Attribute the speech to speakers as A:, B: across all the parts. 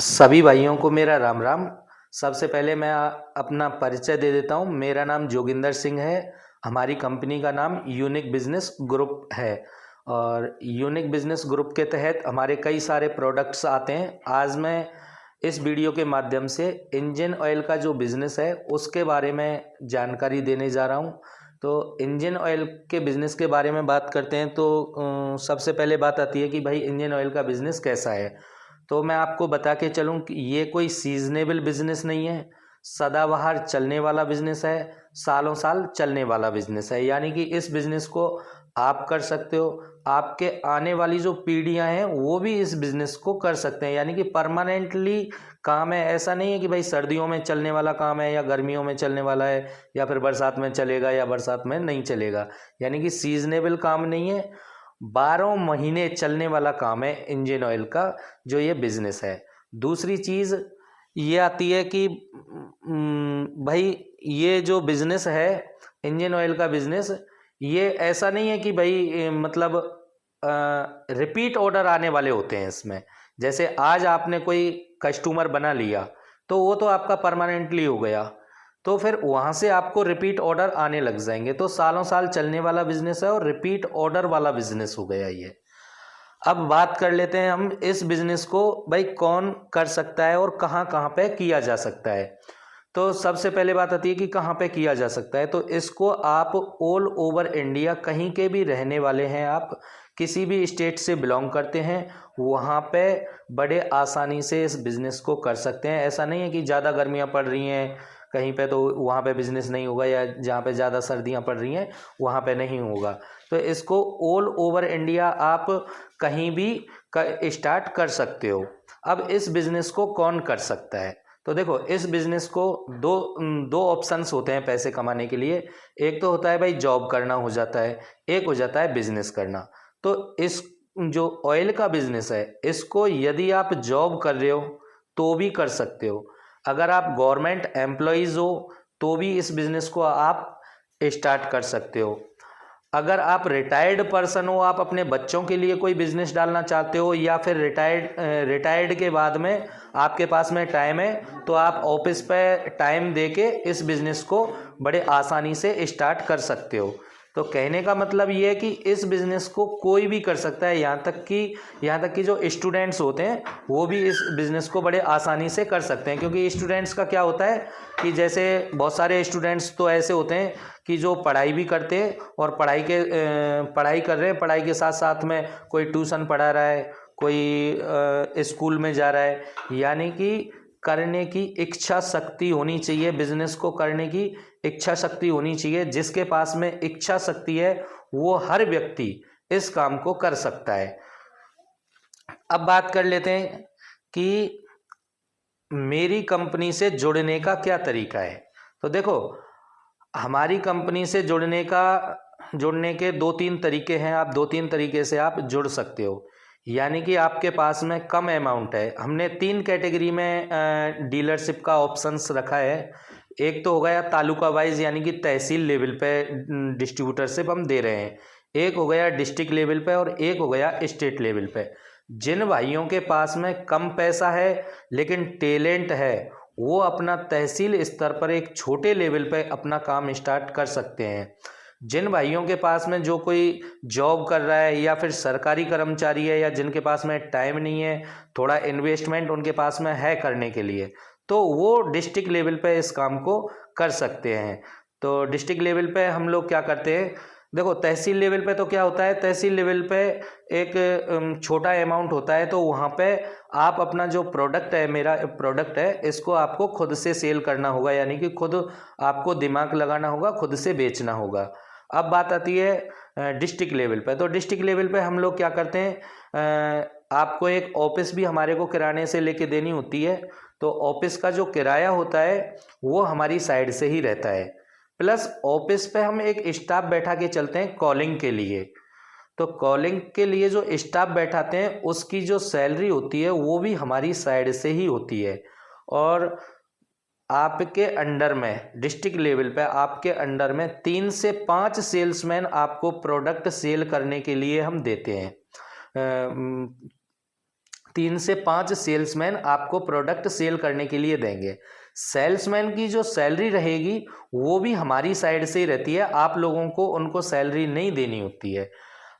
A: सभी भाइयों को मेरा राम राम। सबसे पहले मैं अपना परिचय दे देता हूँ। मेरा नाम जोगिंदर सिंह है। हमारी कंपनी का नाम यूनिक बिजनेस ग्रुप है और यूनिक बिजनेस ग्रुप के तहत हमारे कई सारे प्रोडक्ट्स आते हैं। आज मैं इस वीडियो के माध्यम से इंजन ऑयल का जो बिज़नेस है उसके बारे में जानकारी देने जा रहा हूँ। तो इंजन ऑयल के बिज़नेस के बारे में बात करते हैं तो सबसे पहले बात आती है कि भाई इंजन ऑयल का बिज़नेस कैसा है। तो मैं आपको बता के चलूँ कि ये कोई सीजनेबल बिजनेस नहीं है, सदाबहार चलने वाला बिजनेस है, सालों साल चलने वाला बिजनेस है। यानी कि इस बिजनेस को आप कर सकते हो, आपके आने वाली जो पीढ़ियां हैं वो भी इस बिजनेस को कर सकते हैं। यानी कि परमानेंटली काम है, ऐसा नहीं है कि भाई सर्दियों में चलने वाला काम है या गर्मियों में चलने वाला है या फिर बरसात में चलेगा या बरसात में नहीं चलेगा। यानी कि सीजनेबल काम नहीं है, 12 महीने चलने वाला काम है इंजन ऑयल का जो ये बिजनेस है। दूसरी चीज़ ये आती है कि भाई ये जो बिजनेस है इंजन ऑयल का बिजनेस, ये ऐसा नहीं है कि भाई मतलब रिपीट ऑर्डर आने वाले होते हैं इसमें। जैसे आज आपने कोई कस्टमर बना लिया तो वो तो आपका परमानेंटली हो गया, तो फिर वहाँ से आपको रिपीट ऑर्डर आने लग जाएंगे। तो सालों साल चलने वाला बिजनेस है और रिपीट ऑर्डर वाला बिजनेस हो गया ये। अब बात कर लेते हैं हम इस बिजनेस को भाई कौन कर सकता है और कहाँ कहाँ पे किया जा सकता है। तो सबसे पहले बात आती है कि कहाँ पे किया जा सकता है। तो इसको आप ऑल ओवर इंडिया कहीं के भी रहने वाले हैं, आप किसी भी स्टेट से बिलोंग करते हैं, वहाँ पे बड़े आसानी से इस बिज़नेस को कर सकते हैं। ऐसा नहीं है कि ज़्यादा गर्मियाँ पड़ रही हैं कहीं पे तो वहाँ पे बिज़नेस नहीं होगा, या जहाँ पे ज़्यादा सर्दियाँ पड़ रही हैं वहाँ पे नहीं होगा। तो इसको ऑल ओवर इंडिया आप कहीं भी स्टार्ट कर सकते हो। अब इस बिज़नेस को कौन कर सकता है? तो देखो, इस बिज़नेस को दो दो ऑप्शंस होते हैं पैसे कमाने के लिए। एक तो होता है भाई जॉब करना हो जाता है, एक हो जाता है बिज़नेस करना। तो इस जो ऑयल का बिज़नेस है इसको यदि आप जॉब कर रहे हो तो भी कर सकते हो। अगर आप गवर्नमेंट एम्प्लॉइज़ हो तो भी इस बिज़नेस को आप स्टार्ट कर सकते हो। अगर आप रिटायर्ड पर्सन हो, आप अपने बच्चों के लिए कोई बिजनेस डालना चाहते हो, या फिर रिटायर्ड के बाद में आपके पास में टाइम है तो आप ऑफिस पे टाइम दे के इस बिज़नेस को बड़े आसानी से स्टार्ट कर सकते हो। तो कहने का मतलब ये है कि इस बिज़नेस को कोई भी कर सकता है, यहाँ तक कि जो स्टूडेंट्स होते हैं वो भी इस बिज़नेस को बड़े आसानी से कर सकते हैं। क्योंकि स्टूडेंट्स का क्या होता है कि जैसे बहुत सारे स्टूडेंट्स तो ऐसे होते हैं कि जो पढ़ाई भी करते हैं और पढ़ाई कर रहे हैं, पढ़ाई के साथ साथ में कोई ट्यूशन पढ़ा रहा है, कोई स्कूल में जा रहा है। यानी कि करने की इच्छा शक्ति होनी चाहिए, बिजनेस को करने की इच्छा शक्ति होनी चाहिए। जिसके पास में इच्छा शक्ति है वो हर व्यक्ति इस काम को कर सकता है। अब बात कर लेते हैं कि मेरी कंपनी से जुड़ने का क्या तरीका है। तो देखो, हमारी कंपनी से जुड़ने के दो तीन तरीके हैं। आप दो तीन तरीके से आप जुड़ सकते हो। यानी कि आपके पास में कम अमाउंट है, हमने 3 कैटेगरी में डीलरशिप का ऑप्शंस रखा है। एक तो हो गया तालुका वाइज, यानी कि तहसील लेवल पे डिस्ट्रीब्यूटरशिप हम दे रहे हैं। एक हो गया डिस्ट्रिक्ट लेवल पे और एक हो गया स्टेट लेवल पे। जिन भाइयों के पास में कम पैसा है लेकिन टैलेंट है, वो अपना तहसील स्तर पर एक छोटे लेवल पे अपना काम स्टार्ट कर सकते हैं। जिन भाइयों के पास में जो कोई जॉब कर रहा है या फिर सरकारी कर्मचारी है, या जिनके पास में टाइम नहीं है, थोड़ा इन्वेस्टमेंट उनके पास में है करने के लिए, तो वो डिस्ट्रिक्ट लेवल पे इस काम को कर सकते हैं। तो डिस्ट्रिक्ट लेवल पे हम लोग क्या करते हैं, देखो तहसील लेवल पे तो क्या होता है, तहसील लेवल पे एक छोटा अमाउंट होता है। तो वहाँ पे आप अपना जो प्रोडक्ट है, मेरा प्रोडक्ट है, इसको आपको खुद से सेल करना होगा। यानी कि खुद आपको दिमाग लगाना होगा, खुद से बेचना होगा। अब बात आती है डिस्ट्रिक्ट लेवल पे। तो डिस्ट्रिक्ट लेवल पे हम लोग क्या करते हैं, आपको एक ऑफिस भी हमारे को किराने से लेके देनी होती है। तो ऑफिस का जो किराया होता है वो हमारी साइड से ही रहता है। प्लस ऑफिस पे हम एक स्टाफ बैठा के चलते हैं कॉलिंग के लिए। तो कॉलिंग के लिए जो स्टाफ बैठाते हैं उसकी जो सैलरी होती है वो भी हमारी साइड से ही होती है। और आपके अंडर में डिस्ट्रिक्ट लेवल पे आपके अंडर में 3 से 5 सेल्समैन आपको प्रोडक्ट सेल करने के लिए हम देते हैं। 3 से 5 सेल्समैन आपको प्रोडक्ट सेल करने के लिए देंगे। सेल्समैन की जो सैलरी रहेगी वो भी हमारी साइड से ही रहती है, आप लोगों को उनको सैलरी नहीं देनी होती है।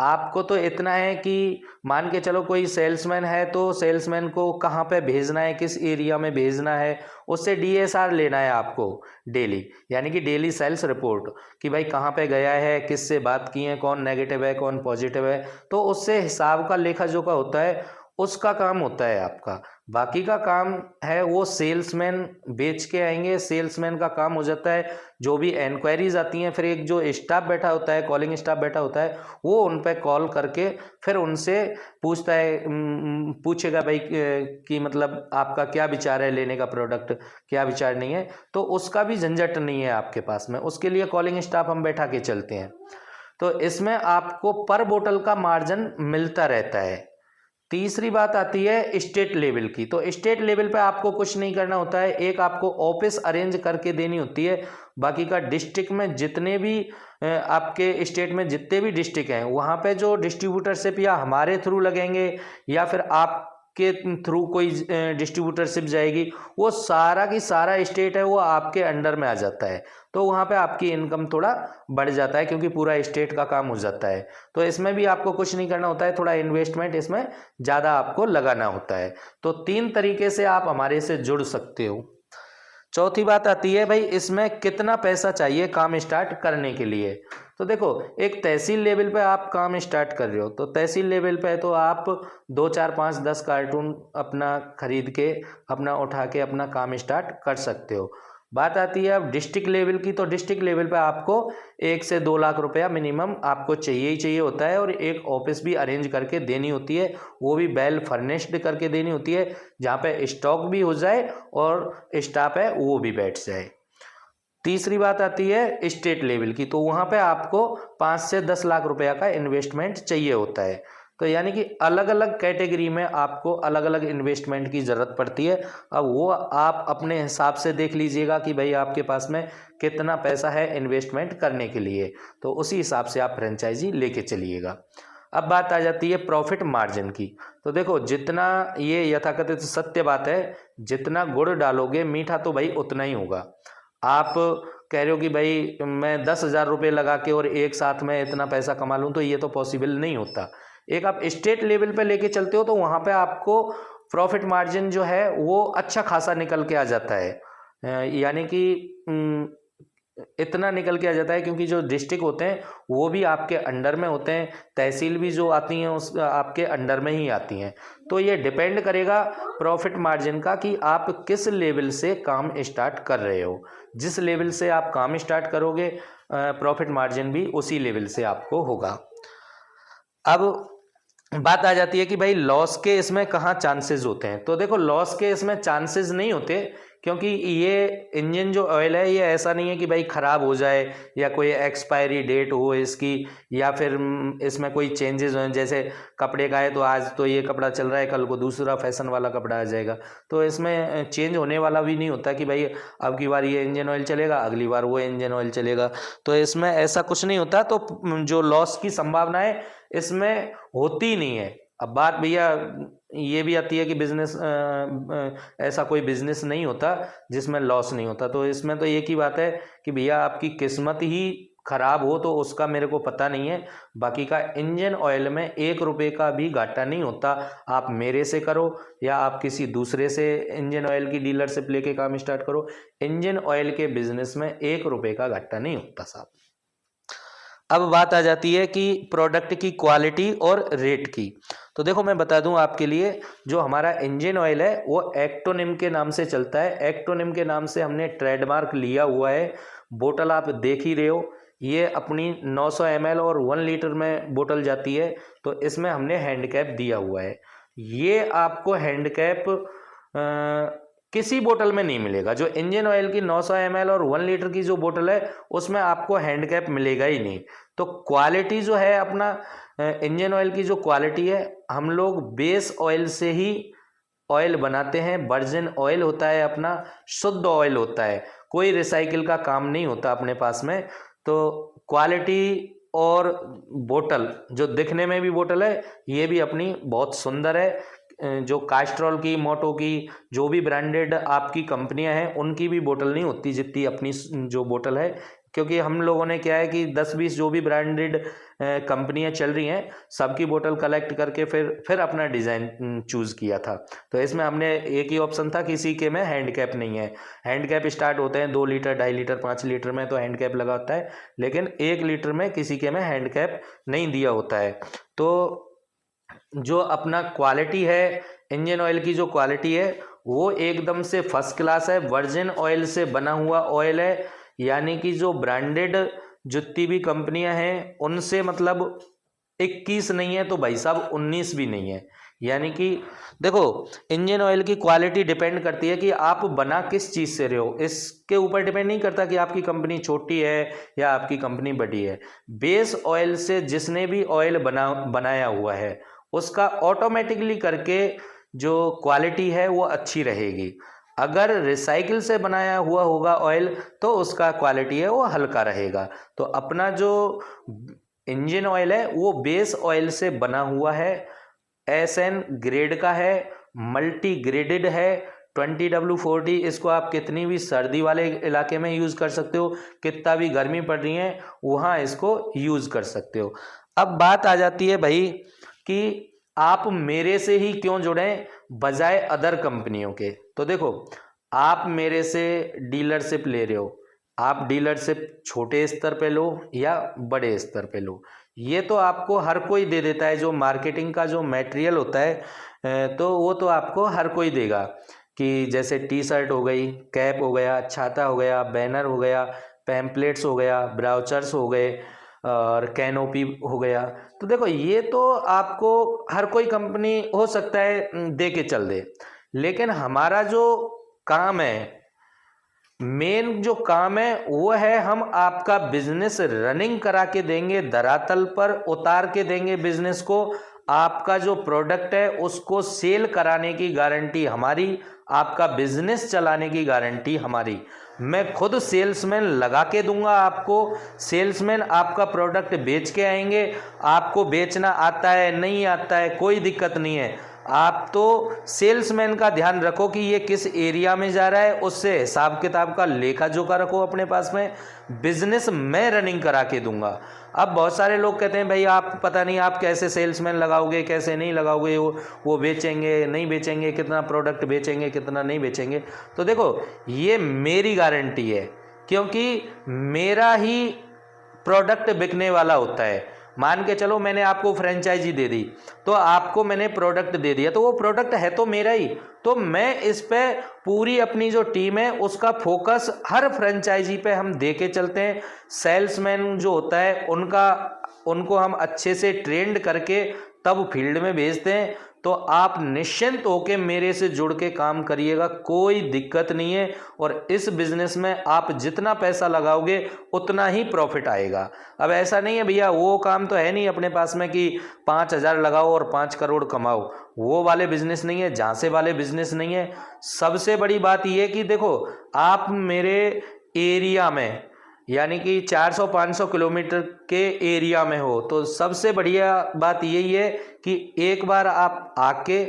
A: आपको तो इतना है कि मान के चलो कोई सेल्समैन है तो सेल्समैन को कहाँ पे भेजना है, किस एरिया में भेजना है, उससे डीएसआर लेना है आपको डेली, यानी कि डेली सेल्स रिपोर्ट, कि भाई कहाँ पे गया है, किससे बात की है, कौन नेगेटिव है कौन पॉजिटिव है, तो उससे हिसाब का लेखा जोखा होता है, उसका काम होता है आपका। बाकी का काम है वो सेल्समैन बेच के आएंगे, सेल्समैन का काम हो जाता है जो भी इंक्वायरीज आती हैं, फिर एक जो स्टाफ बैठा होता है, कॉलिंग स्टाफ बैठा होता है, वो उन पर कॉल करके फिर उनसे पूछता है, पूछेगा भाई कि मतलब आपका क्या विचार है लेने का प्रोडक्ट, क्या विचार नहीं है, तो उसका भी झंझट नहीं है आपके पास में, उसके लिए कॉलिंग स्टाफ हम बैठा के चलते हैं। तो इसमें आपको पर बोतल का मार्जिन मिलता रहता है। तीसरी बात आती है स्टेट लेवल की। तो स्टेट लेवल पे आपको कुछ नहीं करना होता है, एक आपको ऑफिस अरेंज करके देनी होती है, बाकी का डिस्ट्रिक्ट में जितने भी आपके स्टेट में जितने भी डिस्ट्रिक्ट हैं वहाँ पे जो डिस्ट्रीब्यूटरशिप या हमारे थ्रू लगेंगे या फिर आपके थ्रू कोई डिस्ट्रीब्यूटरशिप जाएगी, वो सारा की सारा स्टेट है वो आपके अंडर में आ जाता है, तो वहाँ पे आपकी इनकम थोड़ा बढ़ जाता है क्योंकि पूरा स्टेट का काम हो जाता है। तो इसमें भी आपको कुछ नहीं करना होता है, थोड़ा इन्वेस्टमेंट इसमें ज़्यादा आपको लगाना होता है। तो 3 तरीके से आप हमारे से जुड़ सकते हो। चौथी बात आती है भाई इसमें कितना पैसा चाहिए काम स्टार्ट करने के लिए। तो देखो एक तहसील लेवल पे आप काम स्टार्ट कर रहे हो, तो तहसील लेवल पे तो आप 2 4 5 10 कार्टून अपना खरीद के अपना उठा के अपना काम स्टार्ट कर सकते हो। बात आती है अब डिस्ट्रिक्ट लेवल की, तो डिस्ट्रिक्ट लेवल पे आपको 1 से 2 लाख रुपया मिनिमम आपको चाहिए ही चाहिए होता है, और एक ऑफिस भी अरेंज करके देनी होती है, वो भी वेल फर्निश्ड करके देनी होती है जहाँ पे स्टॉक भी हो जाए और स्टाफ है वो भी बैठ जाए। तीसरी बात आती है स्टेट लेवल की, तो वहाँ पे आपको 5 से 10 लाख रुपया का इन्वेस्टमेंट चाहिए होता है। तो यानी कि अलग अलग कैटेगरी में आपको अलग अलग इन्वेस्टमेंट की ज़रूरत पड़ती है। अब वो आप अपने हिसाब से देख लीजिएगा कि भाई आपके पास में कितना पैसा है इन्वेस्टमेंट करने के लिए, तो उसी हिसाब से आप फ्रेंचाइजी लेके चलिएगा। अब बात आ जाती है प्रॉफिट मार्जिन की। तो देखो जितना ये यथाकथित सत्य बात है, जितना गुड़ डालोगे मीठा तो भाई उतना ही होगा। आप कह रहे हो कि भाई मैं 10,000 रुपये लगा के और एक साथ में इतना पैसा कमा लूँ, तो ये तो पॉसिबल नहीं होता। एक आप स्टेट लेवल पे लेके चलते हो तो वहाँ पे आपको प्रॉफिट मार्जिन जो है वो अच्छा खासा निकल के आ जाता है, यानी कि इतना निकल के आ जाता है क्योंकि जो डिस्ट्रिक्ट होते हैं वो भी आपके अंडर में होते हैं, तहसील भी जो आती हैं उस आपके अंडर में ही आती हैं। तो ये डिपेंड करेगा प्रॉफिट मार्जिन का कि आप किस लेवल से काम स्टार्ट कर रहे हो। जिस लेवल से आप काम स्टार्ट करोगे प्रॉफिट मार्जिन भी उसी लेवल से आपको होगा। अब बात आ जाती है कि भाई लॉस के इसमें कहाँ चांसेस होते हैं। तो देखो लॉस के इसमें चांसेस नहीं होते क्योंकि ये इंजन जो ऑयल है ये ऐसा नहीं है कि भाई ख़राब हो जाए या कोई एक्सपायरी डेट हो इसकी, या फिर इसमें कोई चेंजेस हो, जैसे कपड़े का है तो आज तो ये कपड़ा चल रहा है कल को दूसरा फैशन वाला कपड़ा आ जाएगा, तो इसमें चेंज होने वाला भी नहीं होता कि भाई अब की बार ये इंजन ऑयल चलेगा अगली बार वो इंजन ऑयल चलेगा, तो इसमें ऐसा कुछ नहीं होता। तो जो लॉस की संभावना है इसमें होती नहीं है। अब बात भैया ये भी आती है कि बिजनेस ऐसा कोई बिजनेस नहीं होता जिसमें लॉस नहीं होता। तो इसमें तो एक ही बात है कि भैया आपकी किस्मत ही खराब हो तो उसका मेरे को पता नहीं है, बाकी का इंजन ऑयल में 1 रुपये का भी घाटा नहीं होता। आप मेरे से करो या आप किसी दूसरे से इंजन ऑयल की डीलरशिप लेके काम स्टार्ट करो, इंजन ऑयल के बिजनेस में 1 रुपये का घाटा नहीं होता साहब। अब बात आ जाती है कि प्रोडक्ट की क्वालिटी और रेट की। तो देखो मैं बता दूं आपके लिए, जो हमारा इंजन ऑयल है वो एक्टोनिम के नाम से चलता है। एक्टोनिम के नाम से हमने ट्रेडमार्क लिया हुआ है। बोतल आप देख ही रहे हो, ये अपनी 900 ml और 1 लीटर में बोतल जाती है, तो इसमें हमने हैंड कैप दिया हुआ है। ये आपको हैंड कैप किसी बोतल में नहीं मिलेगा। जो इंजन ऑयल की 900 ml और 1 लीटर की जो बोतल है उसमें आपको हैंड कैप मिलेगा ही नहीं। तो क्वालिटी जो है अपना इंजन ऑयल की जो क्वालिटी है, हम लोग बेस ऑयल से ही ऑयल बनाते हैं। वर्जिन ऑयल होता है अपना, शुद्ध ऑयल होता है, कोई रिसाइकिल का काम नहीं होता अपने पास में। तो क्वालिटी और बोतल जो दिखने में भी बोतल है ये भी अपनी बहुत सुंदर है, जो कास्ट्रॉल की, मोटो की, जो भी ब्रांडेड आपकी कंपनियां हैं उनकी भी बोतल नहीं होती जितनी अपनी जो बोतल है। क्योंकि हम लोगों ने क्या है कि 10-20 जो भी ब्रांडेड कंपनियां चल रही हैं सबकी बोतल कलेक्ट करके फिर अपना डिज़ाइन चूज़ किया था। तो इसमें हमने एक ही ऑप्शन था, किसी के में हैंड कैप नहीं है। हैंड कैप स्टार्ट होते हैं 2 लीटर, 2.5 लीटर, 5 लीटर में तो हैंड कैप लगा होता है, लेकिन 1 लीटर में किसी के में हैंड कैप नहीं दिया होता है। तो जो अपना क्वालिटी है, इंजन ऑयल की जो क्वालिटी है वो एकदम से फर्स्ट क्लास है। वर्जिन ऑयल से बना हुआ ऑयल है, यानी कि जो ब्रांडेड जितनी भी कंपनियां हैं उनसे मतलब 21 नहीं है तो भाई साहब 19 भी नहीं है। यानी कि देखो, इंजन ऑयल की क्वालिटी डिपेंड करती है कि आप बना किस चीज़ से रहे हो। इसके ऊपर डिपेंड नहीं करता कि आपकी कंपनी छोटी है या आपकी कंपनी बड़ी है। बेस ऑयल से जिसने भी ऑयल बनाया हुआ है उसका ऑटोमेटिकली करके जो क्वालिटी है वो अच्छी रहेगी। अगर रिसाइकिल से बनाया हुआ होगा ऑयल तो उसका क्वालिटी है वो हल्का रहेगा। तो अपना जो इंजन ऑयल है वो बेस ऑयल से बना हुआ है, SN ग्रेड का है, मल्टी ग्रेडेड है। 20W40 इसको आप कितनी भी सर्दी वाले इलाके में यूज़ कर सकते हो, कितना भी गर्मी पड़ रही है वहाँ इसको यूज़ कर सकते हो। अब बात आ जाती है भाई कि आप मेरे से ही क्यों जुड़ें बजाय अदर कंपनियों के। तो देखो, आप मेरे से डीलरशिप ले रहे हो, आप डीलरशिप छोटे स्तर पे लो या बड़े स्तर पे लो, ये तो आपको हर कोई दे देता है। जो मार्केटिंग का जो मटेरियल होता है तो वो तो आपको हर कोई देगा कि जैसे टी शर्ट हो गई, कैप हो गया, छाता हो गया, बैनर हो गया, पैम्पलेट्स हो गया, ब्राउचर्स हो गए और कैनोपी हो गया। तो देखो, ये तो आपको हर कोई कंपनी हो सकता है दे के चल दे, लेकिन हमारा जो काम है, मेन जो काम है वो है हम आपका बिजनेस रनिंग करा के देंगे, धरातल पर उतार के देंगे बिजनेस को। आपका जो प्रोडक्ट है उसको सेल कराने की गारंटी हमारी, आपका बिजनेस चलाने की गारंटी हमारी। मैं खुद सेल्समैन लगा के दूंगा आपको। सेल्समैन आपका प्रोडक्ट बेच के आएंगे। आपको बेचना आता है नहीं आता है कोई दिक्कत नहीं है, आप तो सेल्समैन का ध्यान रखो कि ये किस एरिया में जा रहा है, उससे हिसाब किताब का लेखा जोखा रखो अपने पास में। बिजनेस मैं रनिंग करा के दूंगा। अब बहुत सारे लोग कहते हैं भाई आप पता नहीं आप कैसे सेल्समैन लगाओगे, कैसे नहीं लगाओगे, वो बेचेंगे नहीं बेचेंगे, कितना प्रोडक्ट बेचेंगे कितना नहीं बेचेंगे। तो देखो, ये मेरी गारंटी है क्योंकि मेरा ही प्रोडक्ट बिकने वाला होता है। मान के चलो मैंने आपको फ्रेंचाइजी दे दी, तो आपको मैंने प्रोडक्ट दे दिया, तो वो प्रोडक्ट है तो मेरा ही। तो मैं इस पे पूरी अपनी जो टीम है उसका फोकस हर फ्रेंचाइजी पे हम दे के चलते हैं। सेल्समैन जो होता है उनको हम अच्छे से ट्रेंड करके तब फील्ड में भेजते हैं। तो आप निश्चिंत होकर मेरे से जुड़ के काम करिएगा, कोई दिक्कत नहीं है। और इस बिजनेस में आप जितना पैसा लगाओगे उतना ही प्रॉफिट आएगा। अब ऐसा नहीं है भैया, वो काम तो है नहीं अपने पास में कि 5,000 लगाओ और 5 करोड़ कमाओ, वो वाले बिजनेस नहीं है, झांसे वाले बिजनेस नहीं है। सबसे बड़ी बात यह कि देखो, आप मेरे एरिया में यानी कि 400-500 किलोमीटर के एरिया में हो, तो सबसे बढ़िया बात यही है कि एक बार आप आके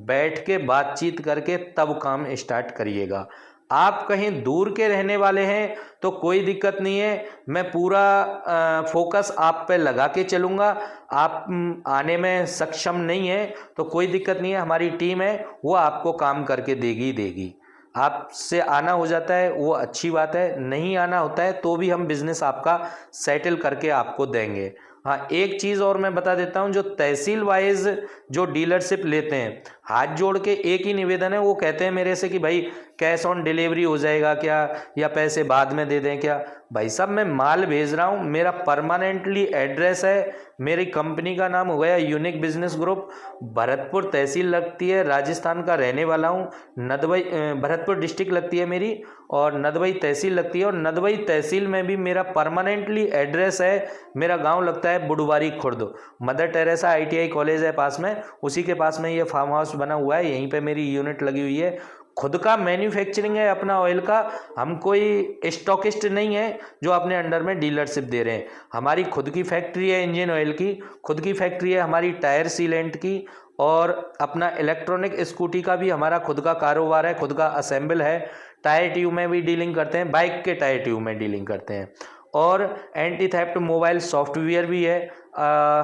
A: बैठ के बातचीत करके तब काम स्टार्ट करिएगा। आप कहीं दूर के रहने वाले हैं तो कोई दिक्कत नहीं है, मैं पूरा फोकस आप पे लगा के चलूँगा। आप आने में सक्षम नहीं है तो कोई दिक्कत नहीं है, हमारी टीम है वो आपको काम करके देगी ही देगी। आपसे आना हो जाता है वो अच्छी बात है, नहीं आना होता है तो भी हम बिजनेस आपका सेटल करके आपको देंगे। हाँ, एक चीज़ और मैं बता देता हूँ, जो तहसील वाइज जो डीलरशिप लेते हैं, हाथ जोड़ के एक ही निवेदन है, वो कहते हैं मेरे से कि भाई कैश ऑन डिलीवरी हो जाएगा क्या, या पैसे बाद में दे दें क्या। भाई साहब, मैं माल भेज रहा हूँ, मेरा परमानेंटली एड्रेस है, मेरी कंपनी का नाम हो गया यूनिक बिजनेस ग्रुप, भरतपुर तहसील लगती है, राजस्थान का रहने वाला हूँ। नदबई भरतपुर डिस्ट्रिक्ट लगती है मेरी, और नदबई तहसील लगती है, और नदबई तहसील में भी मेरा परमानेंटली एड्रेस है। मेरा गांव लगता है Budwari Khurd, Mother Teresa ITI college है पास में, उसी के पास में ये फार्म हाउस बना हुआ है, यहीं पे मेरी यूनिट लगी हुई है। खुद का मैन्युफैक्चरिंग है अपना ऑयल का, हम कोई स्टॉकिस्ट नहीं है जो अपने अंडर में डीलरशिप दे रहे हैं। हमारी खुद की फैक्ट्री है इंजन ऑयल की, खुद की फैक्ट्री है हमारी टायर सीलेंट की, और अपना इलेक्ट्रॉनिक स्कूटी का भी हमारा खुद का कारोबार है, खुद का असेंबल है। टायर ट्यूब में भी डीलिंग करते हैं, बाइक के टायर ट्यूब में डीलिंग करते हैं, और एंटी थेफ्ट मोबाइल सॉफ्टवेयर भी है।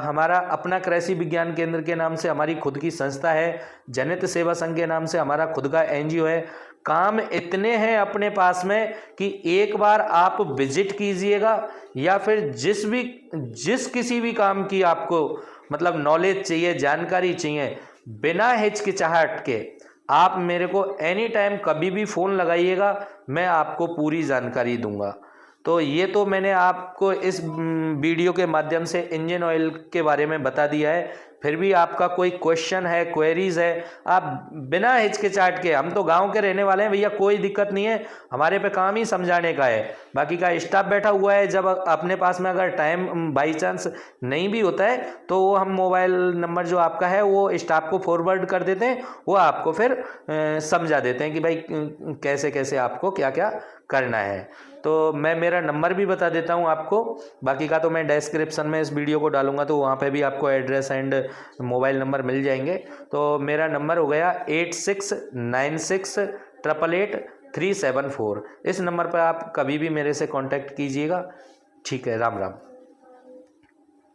A: हमारा अपना कृषि विज्ञान केंद्र के नाम से हमारी खुद की संस्था है, जनित सेवा संघ के नाम से हमारा खुद का एनजीओ है। काम इतने हैं अपने पास में कि एक बार आप विजिट कीजिएगा, या फिर जिस किसी भी काम की आपको मतलब नॉलेज चाहिए, जानकारी चाहिए, बिना हिचकिचाहट के आप मेरे को एनी टाइम कभी भी फ़ोन लगाइएगा, मैं आपको पूरी जानकारी दूंगा। तो ये तो मैंने आपको इस वीडियो के माध्यम से इंजन ऑयल के बारे में बता दिया है। फिर भी आपका कोई क्वेश्चन है, क्वेरीज है, आप बिना हिचकिचाहट के, हम तो गांव के रहने वाले हैं भैया, कोई दिक्कत नहीं है, हमारे पे काम ही समझाने का है। बाकी का स्टाफ बैठा हुआ है, जब अपने पास में अगर टाइम बाई चांस नहीं भी होता है तो वो हम मोबाइल नंबर जो आपका है वो स्टाफ को फॉरवर्ड कर देते हैं, वो आपको फिर समझा देते हैं कि भाई कैसे कैसे आपको क्या क्या करना है। तो मैं मेरा नंबर भी बता देता हूँ आपको, बाकी का तो मैं डिस्क्रिप्शन में इस वीडियो को डालूंगा, तो वहाँ पे भी आपको एड्रेस एंड मोबाइल नंबर मिल जाएंगे। तो मेरा नंबर हो गया 8696888374। इस नंबर पर आप कभी भी मेरे से कांटेक्ट कीजिएगा। ठीक है, राम राम।